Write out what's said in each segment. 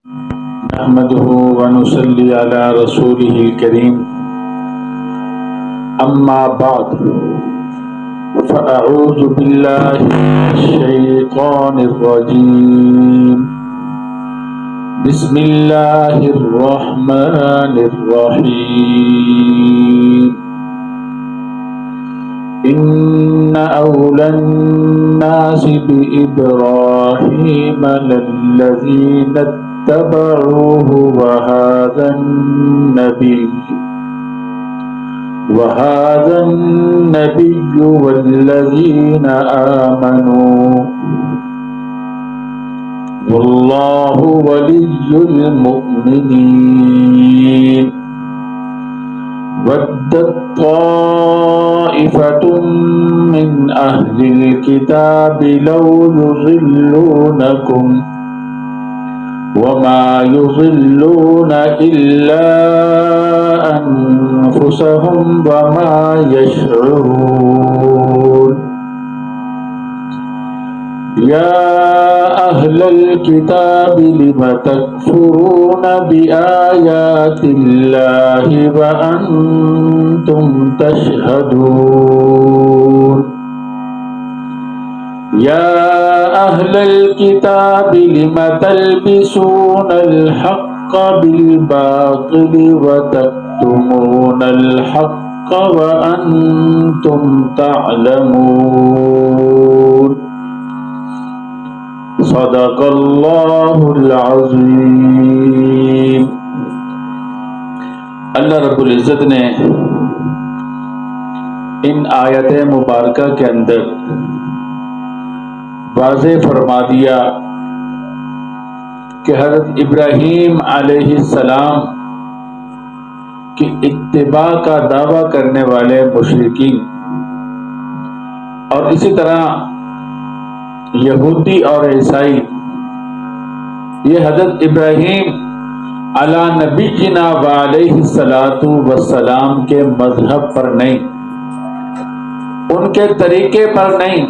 نحمده ونصلي على رسوله الكريم أما بعد فأعوذ بالله من الشيطان الرجيم بسم الله الرحمن الرحيم إن أولى الناس بإبراهيم للذين اتبعوه وهذا النبي والذين آمنوا والله ولي المؤمنين ودت طائفة من أهل الكتاب لو يضلونكم وما يضلون إلا أنفسهم وما يشعرون يا أهل الكتاب لم تكفرون بآيات الله وأنتم تشهدون يا أهل الكتاب لم تلبسون الحق بالباطل وتكتمون الحق وأنتم تعلمون صدق اللہ العظیم۔ اللہ رب العزت نے ان آیت مبارکہ کے اندر واضح فرما دیا کہ حضرت ابراہیم علیہ السلام کی اتباع کا دعویٰ کرنے والے مشرکین اور اسی طرح یہودی اور عیسائی یہ حضرت ابراہیم علی نبینا وعلیہ الصلاۃ والسلام کے مذہب پر نہیں، ان کے طریقے پر نہیں،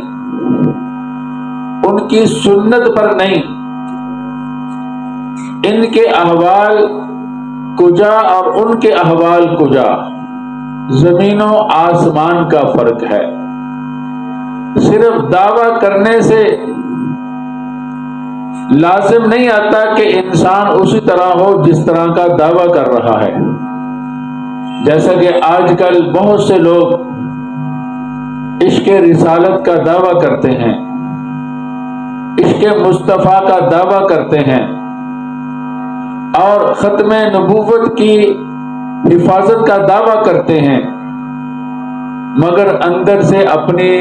ان کی سنت پر نہیں، ان کے احوال کجا اور ان کے احوال کجا، زمین و آسمان کا فرق ہے۔ صرف دعویٰ کرنے سے لازم نہیں آتا کہ انسان اسی طرح ہو جس طرح کا دعویٰ کر رہا ہے، جیسا کہ آج کل بہت سے لوگ عشق رسالت کا دعویٰ کرتے ہیں، عشق مصطفیٰ کا دعویٰ کرتے ہیں اور ختم نبوت کی حفاظت کا دعویٰ کرتے ہیں، مگر اندر سے اپنی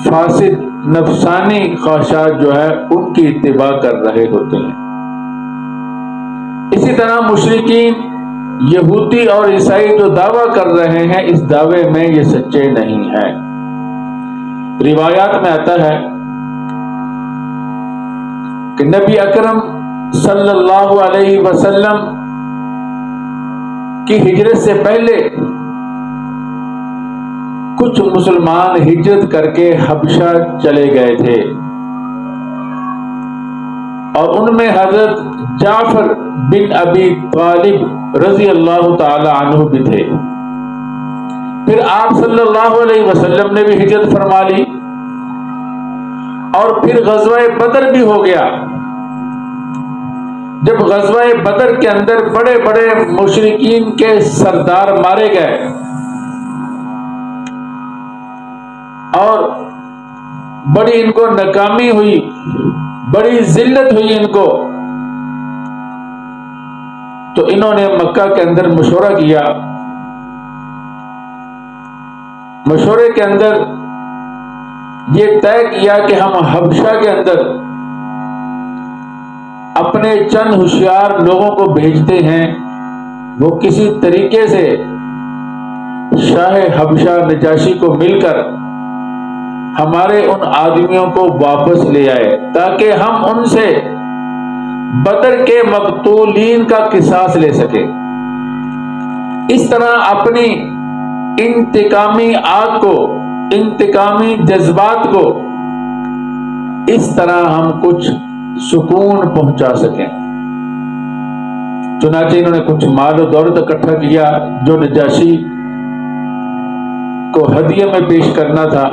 فاسد نفسانی خواہشات جو ہے ان کی اتباع کر رہے ہوتے ہیں۔ اسی طرح مشرکین یہودی اور عیسائی جو دعویٰ کر رہے ہیں اس دعوے میں یہ سچے نہیں ہیں۔ روایات میں آتا ہے کہ نبی اکرم صلی اللہ علیہ وسلم کی ہجرت سے پہلے کچھ مسلمان ہجرت کر کے حبشہ چلے گئے تھے اور ان میں حضرت جعفر بن ابی طالب رضی اللہ تعالی عنہ بھی تھے۔ پھر آپ صلی اللہ علیہ وسلم نے بھی ہجرت فرما لی اور پھر غزوہ بدر بھی ہو گیا۔ جب غزوہ بدر کے اندر بڑے بڑے مشرکین کے سردار مارے گئے اور بڑی ان کو ناکامی ہوئی، بڑی ذلت ہوئی ان کو، تو انہوں نے مکہ کے اندر مشورہ کیا۔ مشورے کے اندر یہ طے کیا کہ ہم حبشہ کے اندر اپنے چند ہوشیار لوگوں کو بھیجتے ہیں، وہ کسی طریقے سے شاہ حبشہ نجاشی کو مل کر ہمارے ان آدمیوں کو واپس لے آئے تاکہ ہم ان سے بدر کے مقتولین کا قصاص لے سکیں۔ اس طرح اپنی انتقامی آگ کو، انتقامی جذبات کو اس طرح ہم کچھ سکون پہنچا سکیں۔ چنانچہ انہوں نے کچھ مال و دولت اکٹھا کیا جو نجاشی کو ہدیہ میں پیش کرنا تھا،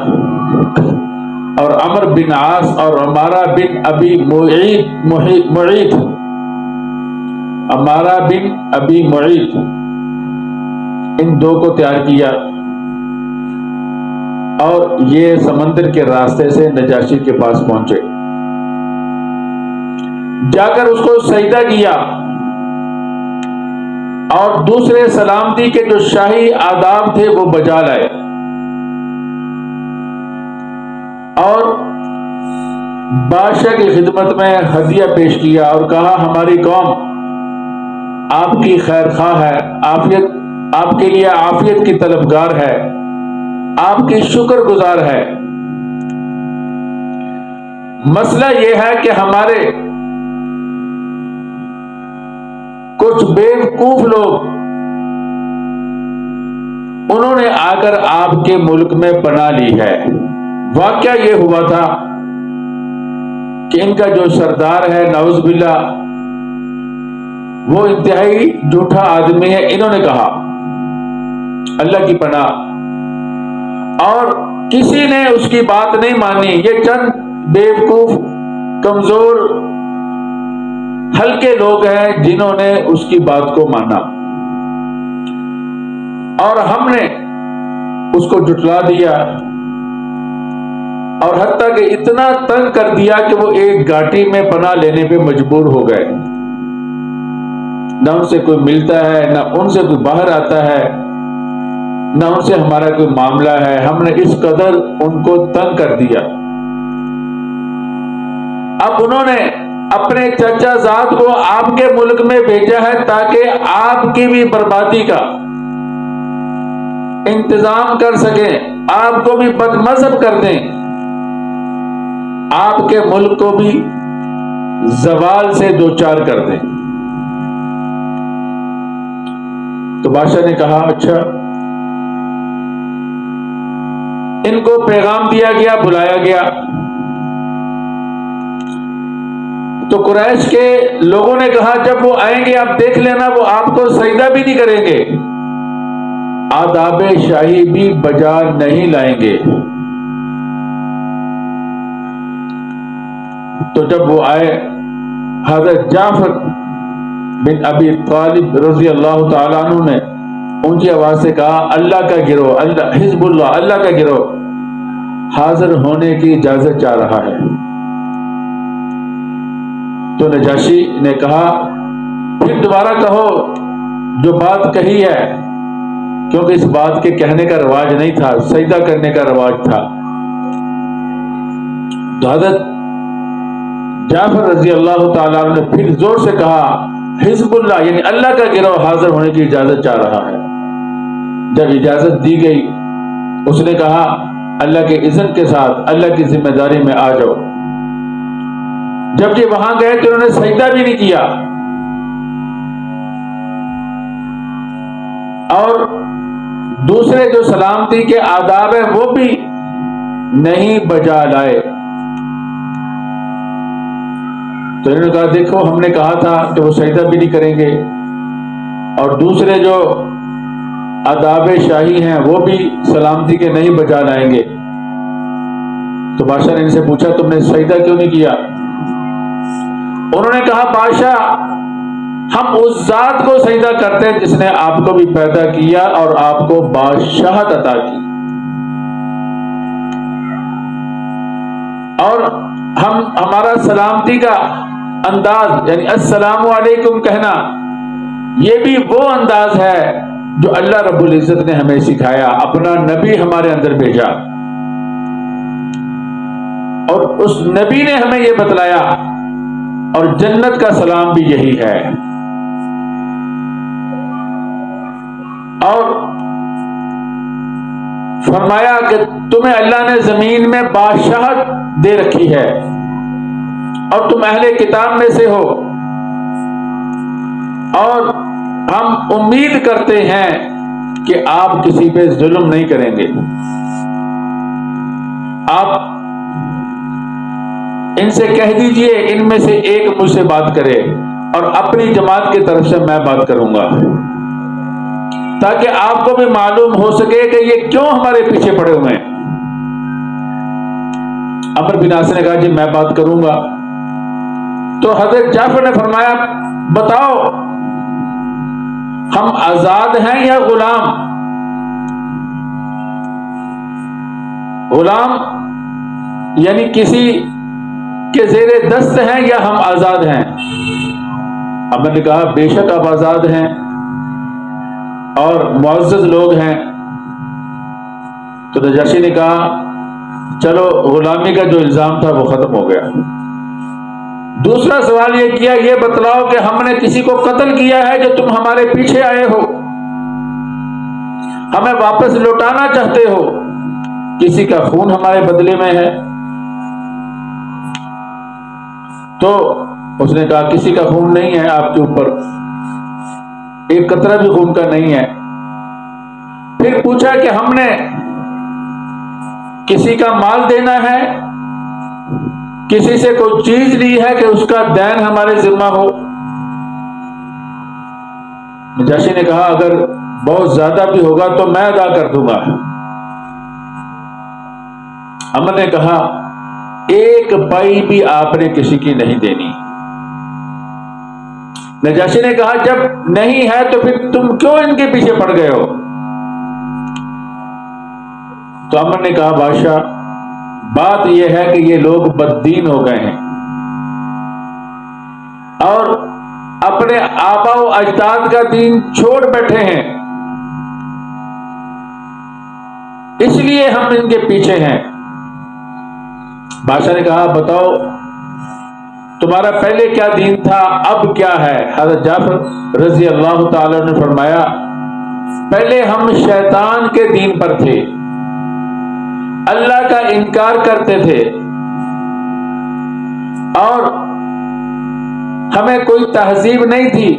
اور عمر بن عاص اور عمارہ بن ابی معیط عمارہ بن ابی معیط ان دو کو تیار کیا، اور یہ سمندر کے راستے سے نجاشی کے پاس پہنچے، جا کر اس کو سجدہ کیا اور دوسرے سلامتی کے جو شاہی آداب تھے وہ بجا لائے، اور بادشاہ کی خدمت میں ہدیہ پیش کیا اور کہا ہماری قوم آپ کی خیر خواہ ہے، آپ کے لیے عافیت کی طلبگار ہے، آپ کی شکر گزار ہے۔ مسئلہ یہ ہے کہ ہمارے کچھ بیوقوف لوگ انہوں نے آ کر آپ کے ملک میں پناہ لی ہے۔ واقعہ یہ ہوا تھا کہ ان کا جو سردار ہے نعوذ باللہ وہ انتہائی جھوٹا آدمی ہے، انہوں نے کہا اللہ کی پناہ، اور کسی نے اس کی بات نہیں مانی۔ یہ چند بیوقوف کمزور ہلکے لوگ ہیں جنہوں نے اس کی بات کو مانا، اور ہم نے اس کو جھٹلا دیا، اور حتیٰ کہ اتنا تنگ کر دیا کہ وہ ایک گھاٹی میں پناہ لینے پہ مجبور ہو گئے، نہ ان سے کوئی ملتا ہے، نہ ان سے کوئی باہر آتا ہے، نہ ان سے ہمارا کوئی معاملہ ہے۔ ہم نے اس قدر ان کو تنگ کر دیا۔ اب انہوں نے اپنے چچا زاد کو آپ کے ملک میں بھیجا ہے تاکہ آپ کی بھی بربادی کا انتظام کر سکیں، آپ کو بھی بد مذہب کر دیں، آپ کے ملک کو بھی زوال سے دوچار کر دیں۔ تو بادشاہ نے کہا اچھا، ان کو پیغام دیا گیا، بلایا گیا، تو قریش کے لوگوں نے کہا جب وہ آئیں گے آپ دیکھ لینا وہ آپ کو سجدہ بھی نہیں کریں گے، آداب شاہی بھی بجا نہیں لائیں گے۔ تو جب وہ آئے، حضرت جعفر بن ابی طالب رضی اللہ تعالیٰ عنہ نے اونچی آواز سے کہا اللہ کا گروہ، اللہ حزب اللہ، اللہ کا گروہ حاضر ہونے کی اجازت چاہ رہا ہے۔ تو نجاشی نے کہا پھر دوبارہ کہو جو بات کہی ہے، کیونکہ اس بات کے کہنے کا رواج نہیں تھا، سجدہ کرنے کا رواج تھا۔ تو حضرت جعفر رضی اللہ تعالیٰ نے پھر زور سے کہا حزب اللہ یعنی اللہ کا گروہ حاضر ہونے کی اجازت چاہ رہا ہے۔ جب اجازت دی گئی اس نے کہا اللہ کے اذن کے ساتھ اللہ کی ذمہ داری میں آ جاؤ۔ جب یہ وہاں گئے تو انہوں نے سجدہ بھی نہیں کیا، اور دوسرے جو سلامتی کے آداب ہیں وہ بھی نہیں بجا لائے۔ تو انہوں نے کہا دیکھو ہم نے کہا تھا کہ وہ سجدہ بھی نہیں کریں گے، اور دوسرے جو آداب شاہی ہیں وہ بھی سلامتی کے نہیں بجا لائیں گے۔ تو بادشاہ نے ان سے پوچھا تم نے سجدہ کیوں نہیں کیا؟ انہوں نے کہا بادشاہ ہم اس ذات کو سجدہ کرتے ہیں جس نے آپ کو بھی پیدا کیا اور آپ کو بادشاہت عطا کی، اور ہمارا سلامتی کا انداز یعنی السلام علیکم کہنا یہ بھی وہ انداز ہے جو اللہ رب العزت نے ہمیں سکھایا، اپنا نبی ہمارے اندر بھیجا، اور اس نبی نے ہمیں یہ بتلایا، اور جنت کا سلام بھی یہی ہے۔ اور فرمایا کہ تمہیں اللہ نے زمین میں بادشاہت دے رکھی ہے، اور تم اہل کتاب میں سے ہو، اور ہم امید کرتے ہیں کہ آپ کسی پہ ظلم نہیں کریں گے۔ آپ ان سے کہہ دیجئے ان میں سے ایک مجھ سے بات کرے، اور اپنی جماعت کی طرف سے میں بات کروں گا، تاکہ آپ کو بھی معلوم ہو سکے کہ یہ کیوں ہمارے پیچھے پڑے ہوئے ہیں۔ عمرو بن عاص نے کہا جی میں بات کروں گا۔ تو حضرت جعفر نے فرمایا بتاؤ ہم آزاد ہیں یا غلام؟ غلام یعنی کسی کے زیر دست ہیں یا ہم آزاد ہیں؟ عمر نے کہا بے شک آپ آزاد ہیں اور معزز لوگ ہیں۔ تو نجاشی نے کہا چلو غلامی کا جو الزام تھا وہ ختم ہو گیا۔ دوسرا سوال یہ کیا یہ بتلاؤ کہ ہم نے کسی کو قتل کیا ہے جو تم ہمارے پیچھے آئے ہو، ہمیں واپس لوٹانا چاہتے ہو، کسی کا خون ہمارے بدلے میں ہے؟ تو اس نے کہا کسی کا خون نہیں ہے آپ کے اوپر، ایک قطرہ بھی خون کا نہیں ہے۔ پھر پوچھا کہ ہم نے کسی کا مال دینا ہے، کسی سے کوئی چیز لی ہے کہ اس کا دین ہمارے ذمہ ہو؟ نجاشی نے کہا اگر بہت زیادہ بھی ہوگا تو میں ادا کر دوں گا۔ عمر نے کہا ایک پائی بھی آپ نے کسی کی نہیں دینی۔ نجاشی نے کہا جب نہیں ہے تو پھر تم کیوں ان کے پیچھے پڑ گئے ہو؟ تو عمر نے کہا بادشاہ بات یہ ہے کہ یہ لوگ بددین ہو گئے ہیں اور اپنے آبا و اجداد کا دین چھوڑ بیٹھے ہیں، اس لیے ہم ان کے پیچھے ہیں۔ بادشاہ نے کہا بتاؤ تمہارا پہلے کیا دین تھا اب کیا ہے؟ حضرت جعفر رضی اللہ تعالی نے فرمایا پہلے ہم شیطان کے دین پر تھے، اللہ کا انکار کرتے تھے اور ہمیں کوئی تہذیب نہیں تھی۔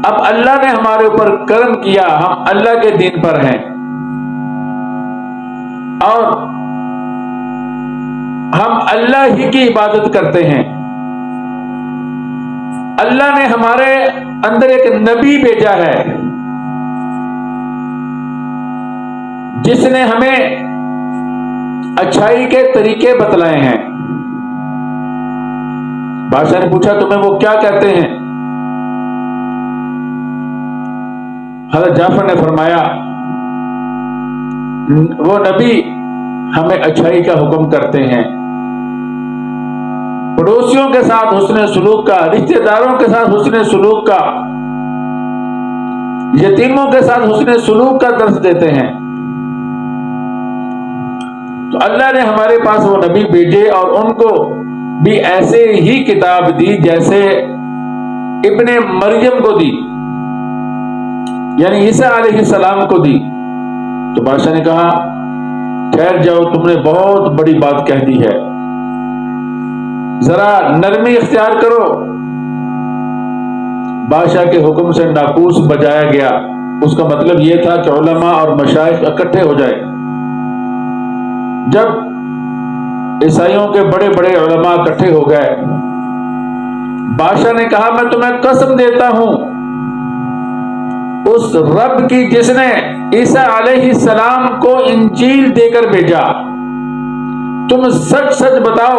اب اللہ نے ہمارے اوپر کرم کیا، ہم اللہ کے دین پر ہیں اور ہم اللہ ہی کی عبادت کرتے ہیں۔ اللہ نے ہمارے اندر ایک نبی بھیجا ہے جس نے ہمیں اچھائی کے طریقے بتلائے ہیں۔ بادشاہ نے پوچھا تمہیں وہ کیا کہتے ہیں؟ حضرت جعفر نے فرمایا وہ نبی ہمیں اچھائی کا حکم کرتے ہیں، پڑوسیوں کے ساتھ حسن سلوک کا، رشتہ داروں کے ساتھ حسن سلوک کا، یتیموں کے ساتھ حسن سلوک کا درس دیتے ہیں۔ تو اللہ نے ہمارے پاس وہ نبی بھیجے اور ان کو بھی ایسے ہی کتاب دی جیسے ابن مریم کو دی، یعنی عیسیٰ علیہ السلام کو دی۔ تو بادشاہ نے کہا ٹھہر جاؤ تم نے بہت بڑی بات کہہ دی ہے، ذرا نرمی اختیار کرو۔ بادشاہ کے حکم سے ناقوس بجایا گیا، اس کا مطلب یہ تھا کہ علماء اور مشائخ اکٹھے ہو جائے۔ جب عیسائیوں کے بڑے بڑے علماء اکٹھے ہو گئے، بادشاہ نے کہا میں تمہیں قسم دیتا ہوں اس رب کی جس نے عیسیٰ علیہ السلام کو انجیل دے کر بھیجا، تم سچ سچ بتاؤ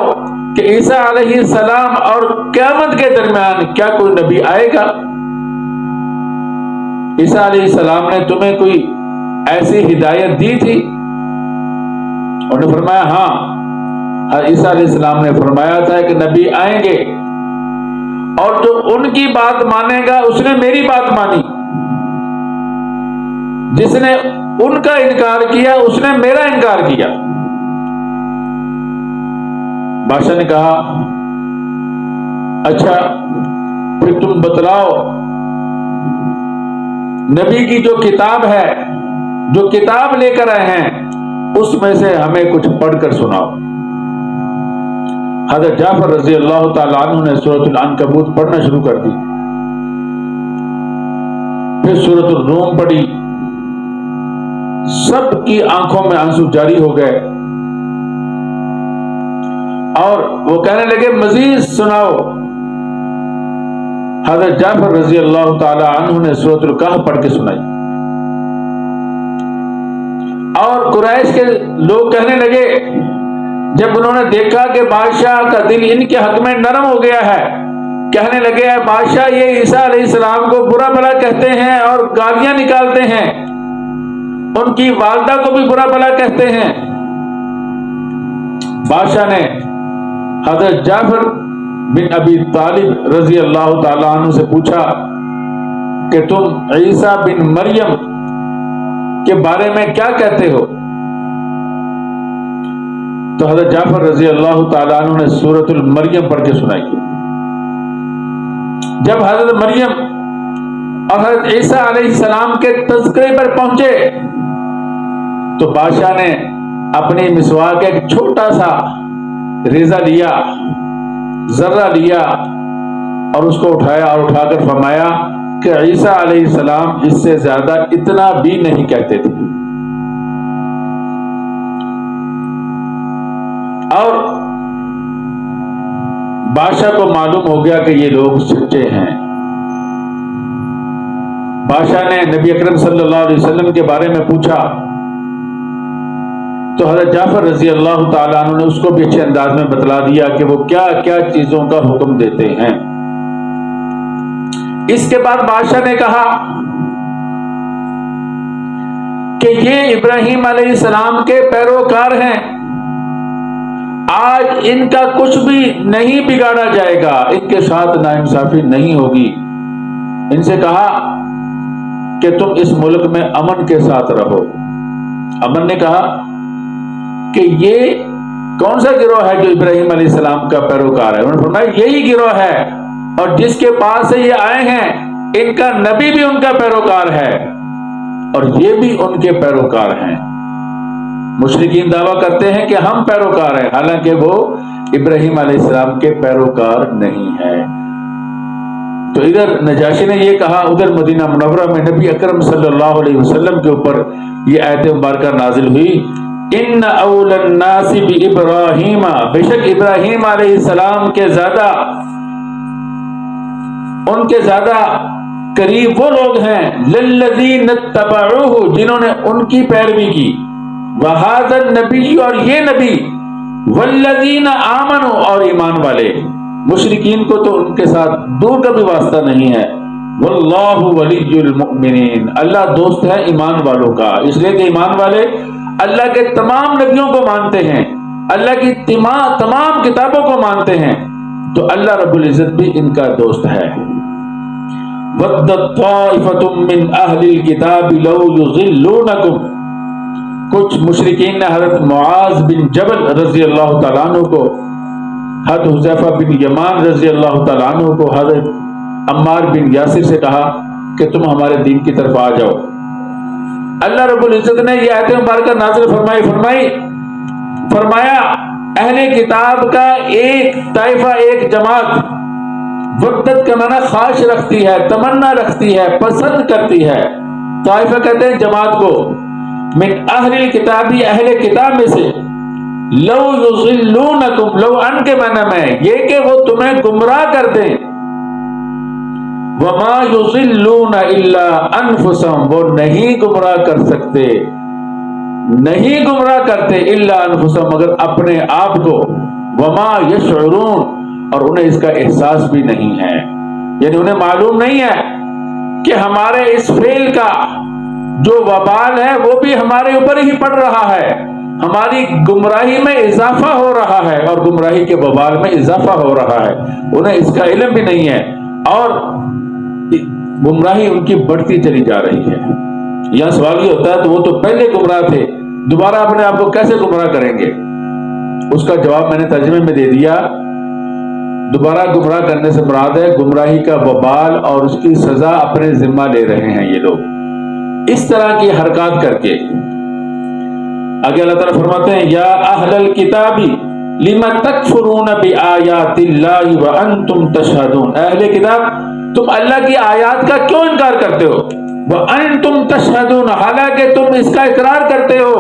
کہ عیسیٰ علیہ السلام اور قیامت کے درمیان کیا کوئی نبی آئے گا؟ عیسیٰ علیہ السلام نے تمہیں کوئی ایسی ہدایت دی تھی؟ انہوں نے فرمایا ہاں، عیسیٰ علیہ السلام نے فرمایا تھا کہ نبی آئیں گے اور جو ان کی بات مانے گا اس نے میری بات مانی، جس نے ان کا انکار کیا اس نے میرا انکار کیا۔ بادشاہ نے کہا اچھا پھر تم بتلاؤ نبی کی جو کتاب ہے، جو کتاب لے کر آئے ہیں، اس میں سے ہمیں کچھ پڑھ کر سناؤ۔ حضرت جعفر رضی اللہ تعالی عنہ نے سورۃ العنکبوت پڑھنا شروع کر دی، پھر سورۃ الروم پڑھی، سب کی آنکھوں میں آنسو جاری ہو گئے اور وہ کہنے لگے مزید سناؤ۔ حضرت جعفر رضی اللہ تعالی عنہ نے سورۃ الکہف پڑھ کے سنائی، اور قریش کے لوگ کہنے لگے جب انہوں نے دیکھا کہ بادشاہ کا دل ان کے حق میں نرم ہو گیا ہے، کہنے لگے اے بادشاہ یہ عیسیٰ علیہ السلام کو برا بھلا کہتے ہیں اور گالیاں نکالتے ہیں، ان کی والدہ کو بھی برا بھلا کہتے ہیں۔ بادشاہ نے حضرت جعفر بن ابی طالب رضی اللہ تعالی عنہ سے پوچھا کہ تم عیسیٰ بن مریم کے بارے میں کیا کہتے ہو؟ تو حضرت جعفر رضی اللہ تعالیٰ عنہ نے سورۃ المریم پڑھ کے سنائی۔ جب حضرت مریم اور حضرت عیسیٰ علیہ السلام کے تذکرے پر پہنچے تو بادشاہ نے اپنی مسواک کا ایک چھوٹا سا ریزہ لیا، ذرہ لیا، اور اس کو اٹھایا اور اٹھا کر فرمایا کہ عیسیٰ علیہ السلام اس سے زیادہ اتنا بھی نہیں کہتے تھے۔ اور بادشاہ کو معلوم ہو گیا کہ یہ لوگ سچے ہیں۔ بادشاہ نے نبی اکرم صلی اللہ علیہ وسلم کے بارے میں پوچھا تو حضرت جعفر رضی اللہ تعالیٰ عنہ نے اس کو بھی اچھے انداز میں بتلا دیا کہ وہ کیا کیا چیزوں کا حکم دیتے ہیں۔ اس کے بعد بادشاہ نے کہا کہ یہ ابراہیم علیہ السلام کے پیروکار ہیں، آج ان کا کچھ بھی نہیں بگاڑا جائے گا، ان کے ساتھ ناانصافی نہیں ہوگی۔ ان سے کہا کہ تم اس ملک میں امن کے ساتھ رہو۔ امن نے کہا کہ یہ کون سا گروہ ہے جو ابراہیم علیہ السلام کا پیروکار ہے؟ انہوں نے فرمایا یہی گروہ ہے، اور جس کے پاس سے یہ آئے ہیں ان کا نبی بھی ان کا پیروکار ہے اور یہ بھی ان کے پیروکار ہیں۔ مشرکین دعویٰ کرتے ہیں کہ ہم پیروکار ہیں، حالانکہ وہ ابراہیم علیہ السلام کے پیروکار نہیں ہیں۔ تو ادھر نجاشی نے یہ کہا، ادھر مدینہ منورہ میں نبی اکرم صلی اللہ علیہ وسلم کے اوپر یہ آیت مبارکہ نازل ہوئی، ان اول الناس بابراہیم، بے شک ابراہیم علیہ السلام کے زیادہ ان کے زیادہ قریب وہ لوگ ہیں للذین اتبعوہ، جنہوں نے ان کی پیروی کی، وہذا النبی، اور یہ نبی، والذین آمنوا، اور ایمان والے۔ مشرکین کو تو ان کے ساتھ دور کا بھی واسطہ نہیں ہے۔ واللہ ولی المؤمنین، اللہ دوست ہے ایمان والوں کا، اس لیے کہ ایمان والے اللہ کے تمام نبیوں کو مانتے ہیں، اللہ کی تمام کتابوں کو مانتے ہیں، تو اللہ رب العزت بھی ان کا دوست ہے۔ وَدَّتْ طَائِفَةٌ مِّنْ أَهْلِ الْكِتَابِ لَوْ يُضِلُّونَكُمْ، کچھ مشرکین نے حضرت معاذ بن جبل رضی اللہ تعالیٰ عنہ کو، حضرت حذیفہ بن یمان رضی اللہ تعالیٰ عنہ کو، حضرت عمار بن یاسر سے کہا کہ تم ہمارے دین کی طرف آ جاؤ۔ اللہ رب العزت نے یہ آیت مبارکہ نازل فرمایا اہل کتاب کا ایک طائفہ، ایک جماعت، وقت کا معنی خواہش رکھتی ہے، تمنا رکھتی ہے، پسند کرتی ہے۔ طائفہ کہتے ہیں جماعت کو، من اہل الکتابی، اہل کتاب میں سے، لو یضلونکم، لو ان کے معنی میں یہ کہ وہ تمہیں گمراہ کر دیں، وما یضلون الا انفسهم، وہ نہیں گمراہ کر سکتے، نہیں گمراہ کرتے الا انفسهم، مگر اپنے آپ کو، وما یشعرون، اور انہیں اس کا احساس بھی نہیں ہے، یعنی انہیں معلوم نہیں ہے کہ ہمارے اس فعل کا جو وبال ہے وہ بھی ہمارے اوپر ہی پڑ رہا ہے، ہماری گمراہی میں اضافہ ہو رہا ہے اور گمراہی کے وبال میں اضافہ ہو رہا ہے، انہیں اس کا علم بھی نہیں ہے، اور گمراہی ان کی بڑھتی چلی جا رہی ہے۔ یہاں سوال یہ ہوتا ہے تو وہ تو پہلے گمراہ تھے، دوبارہ اپنے آپ کو کیسے گمراہ کریں گے؟ اس کا جواب میں نے ترجمے میں دے دیا، دوبارہ گمراہ کرنے سے مراد ہے گمراہی کا وبال اور اس کی سزا اپنے ذمہ لے رہے ہیں یہ لوگ، اس طرح کی حرکات کر کے۔ آگے اللہ تعالیٰ فرماتے ہیں یا اہل الکتاب لم تکفرون بآیات اللہ وانتم تشہدون، اہل کتاب تم اللہ کی آیات کا کیوں انکار کرتے ہو؟ وانتم تشہدون، حالانکہ تم اس کا اقرار کرتے ہو،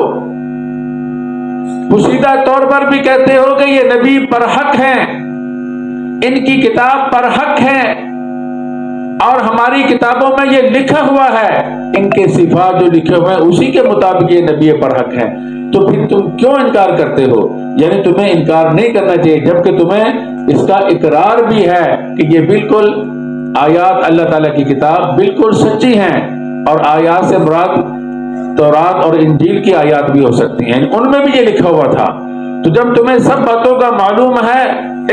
پوشیدہ طور پر بھی کہتے ہو کہ یہ نبی پر حق ہیں، ان کی کتاب پر حق ہے، اور ہماری کتابوں میں یہ لکھا ہوا ہے، ان کے صفات جو لکھے ہوئے ہیں اسی کے مطابق یہ نبی پر حق ہے، تو پھر تم کیوں انکار کرتے ہو؟ یعنی تمہیں انکار نہیں کرنا چاہیے، جبکہ تمہیں اس کا اقرار بھی ہے کہ یہ بالکل آیات اللہ تعالیٰ کی کتاب بالکل سچی ہیں، اور آیات سے مراد تورات اور انجیل کی آیات بھی ہو سکتی ہیں، ان میں بھی یہ لکھا ہوا تھا۔ تو جب تمہیں سب باتوں کا معلوم ہے،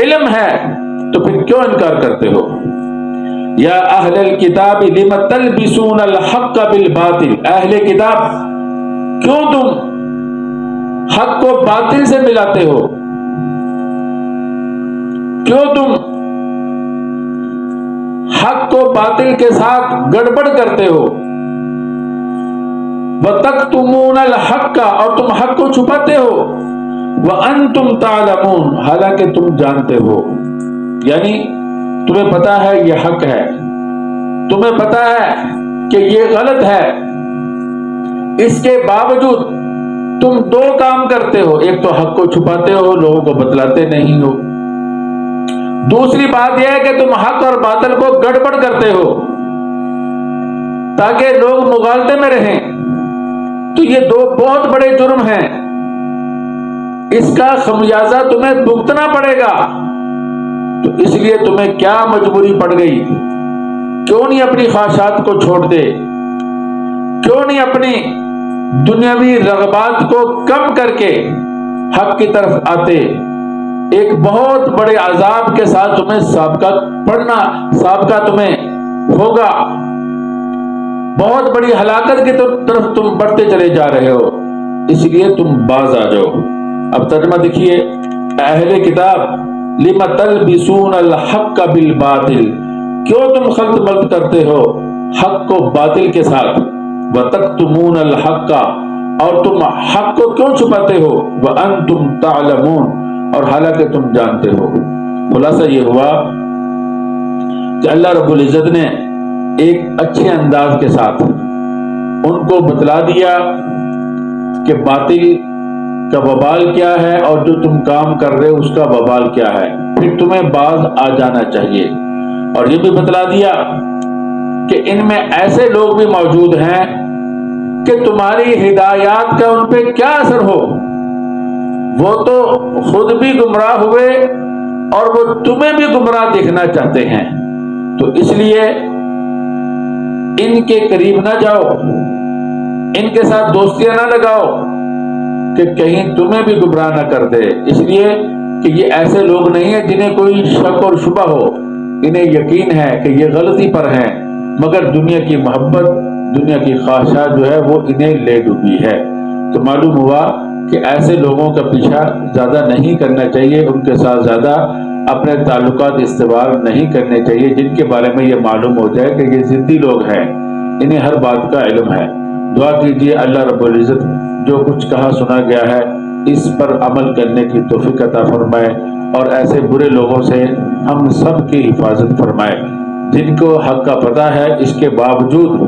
علم ہے، تو پھر کیوں انکار کرتے ہو؟ یا اہل الکتاب لم تلبسون الحق بالباطل، اہل کتاب کیوں تم حق کو باطل سے ملاتے ہو؟ کیوں تم حق کو باطل کے ساتھ گڑبڑ کرتے ہو؟ وَتَكْتُمُونَ الْحَقَّ، اور تم حق کو چھپاتے ہو، وَأَنْتُمْ تَعْلَمُونَ، حالانکہ تم جانتے ہو، یعنی تمہیں پتا ہے یہ حق ہے، تمہیں پتا ہے کہ یہ غلط ہے، اس کے باوجود تم دو کام کرتے ہو، ایک تو حق کو چھپاتے ہو، لوگوں کو بتلاتے نہیں ہو، دوسری بات یہ ہے کہ تم حق اور باطل کو گڑبڑ کرتے ہو تاکہ لوگ مغالطے میں رہیں۔ تو یہ دو بہت بڑے جرم ہیں، اس کا خمیازہ تمہیں بھگتنا پڑے گا۔ تو اس لیے تمہیں کیا مجبوری پڑ گئی؟ کیوں نہیں اپنی خواہشات کو چھوڑ دے؟ کیوں نہیں اپنی دنیاوی رغبات کو کم کر کے حق کی طرف آتے؟ ایک بہت بڑے عذاب کے ساتھ تمہیں سابقہ تمہیں ہوگا، بہت بڑی ہلاکت کی طرف تم بڑھتے چلے جا رہے ہو، اس لیے تم باز آ جاؤ۔ اب ترجمہ دیکھیے، اہل کتاب لم تلبسون الحق بالباطل، کیوں تم خلط ملط کرتے ہو حق کو باطل کے ساتھ؟ وتکتمون الحق، اور تم حق کو کیوں چھپاتے ہو؟ وانتم تعلمون، اور حالانکہ تم جانتے ہو۔ خلاصہ یہ ہوا کہ اللہ رب العزت نے ایک اچھے انداز کے ساتھ ان کو بتلا دیا کہ باطل کا وبال کیا ہے اور جو تم کام کر رہے ہو اس کا وبال کیا ہے، پھر تمہیں باز آ جانا چاہیے۔ اور یہ بھی بتلا دیا کہ ان میں ایسے لوگ بھی موجود ہیں کہ تمہاری ہدایات کا ان پہ کیا اثر ہو، وہ تو خود بھی گمراہ ہوئے اور وہ تمہیں بھی گمراہ دیکھنا چاہتے ہیں، تو اس لیے ان کے قریب نہ جاؤ، ان کے ساتھ دوستیاں نہ لگاؤ کہ کہیں تمہیں بھی گمراہ نہ کر دے، اس لیے کہ یہ ایسے لوگ نہیں ہیں جنہیں کوئی شک اور شبہ ہو، انہیں یقین ہے کہ یہ غلطی پر ہیں، مگر دنیا کی محبت، دنیا کی خواہشات جو ہے وہ انہیں لے ڈوبی ہے۔ تو معلوم ہوا کہ ایسے لوگوں کا پیچھا زیادہ نہیں کرنا چاہیے، ان کے ساتھ زیادہ اپنے تعلقات استوار نہیں کرنے چاہیے، جن کے بارے میں یہ معلوم ہو جائے کہ یہ ضدی لوگ ہیں، انہیں ہر بات کا علم ہے۔ دعا کیجیے اللہ رب العزت جو کچھ کہا سنا گیا ہے اس پر عمل کرنے کی توفیق عطا فرمائے، اور ایسے برے لوگوں سے ہم سب کی حفاظت فرمائے جن کو حق کا پتہ ہے اس کے باوجود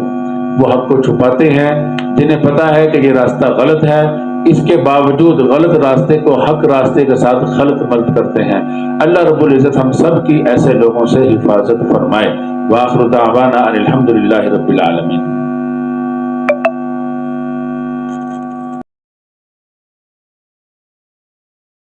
وہ حق کو چھپاتے ہیں، جنہیں پتہ ہے کہ یہ راستہ غلط ہے اس کے باوجود غلط راستے کو حق راستے کے ساتھ خلط ملط کرتے ہیں۔ اللہ رب العزت ہم سب کی ایسے لوگوں سے حفاظت فرمائے۔ وآخر دعوانا ان الحمد للہ رب العالمین۔